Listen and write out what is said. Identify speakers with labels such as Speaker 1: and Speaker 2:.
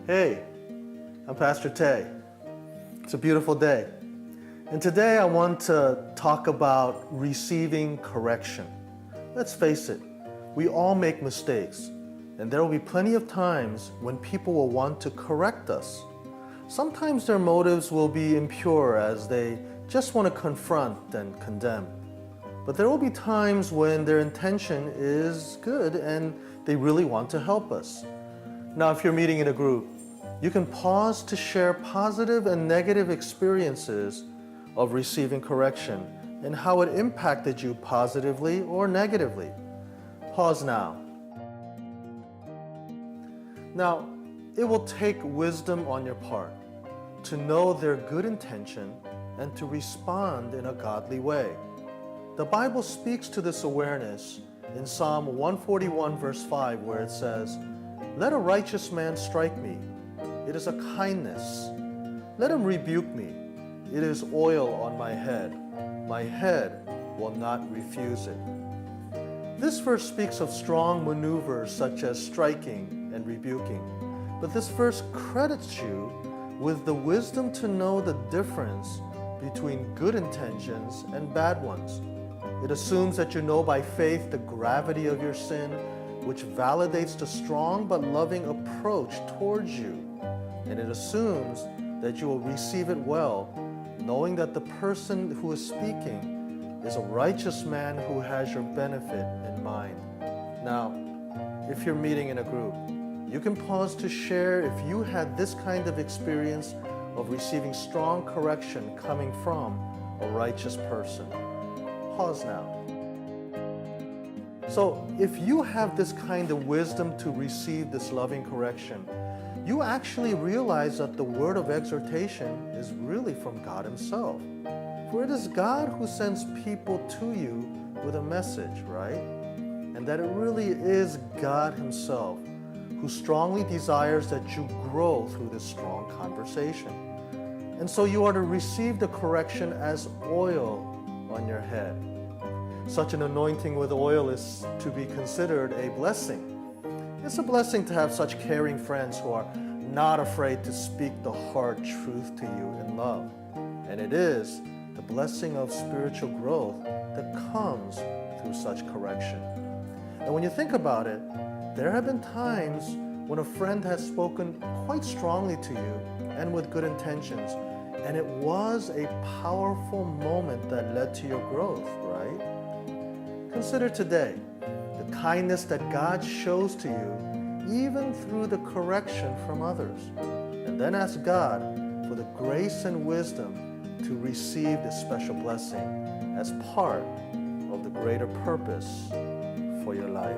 Speaker 1: Hey, I'm Pastor Tay. It's a beautiful day. And today I want to talk about receiving correction. Let's face it, we all make mistakes, and there will be plenty of times when people will want to correct us. Sometimes their motives will be impure as they just want to confront and condemn. But there will be times when their intention is good and they really want to help us. Now, if you're meeting in a group, you can pause to share positive and negative experiences of receiving correction and how it impacted you positively or negatively. Pause now. Now, it will take wisdom on your part to know their good intention and to respond in a godly way. The Bible speaks to this awareness in Psalm 141 verse 5 where it says, "Let a righteous man strike me. It is a kindness. Let him rebuke me. It is oil on my head. My head will not refuse it." This verse speaks of strong maneuvers such as striking and rebuking. But this verse credits you with the wisdom to know the difference between good intentions and bad ones. It assumes that you know by faith the gravity of your sin, which validates the strong but loving approach towards you. And it assumes that you will receive it well, knowing that the person who is speaking is a righteous man who has your benefit in mind. Now, if you're meeting in a group, you can pause to share if you had this kind of experience of receiving strong correction coming from a righteous person. Pause now. So, if you have this kind of wisdom to receive this loving correction, you actually realize that the word of exhortation is really from God Himself. For it is God who sends people to you with a message, right? And that it really is God Himself who strongly desires that you grow through this strong conversation. And so you are to receive the correction as oil on your head. Such an anointing with oil is to be considered a blessing. It's a blessing to have such caring friends who are not afraid to speak the hard truth to you in love. And it is the blessing of spiritual growth that comes through such correction. And when you think about it, there have been times when a friend has spoken quite strongly to you and with good intentions, and it was a powerful moment that led to your growth, right? Consider today the kindness that God shows to you even through the correction from others. And then ask God for the grace and wisdom to receive this special blessing as part of the greater purpose for your life.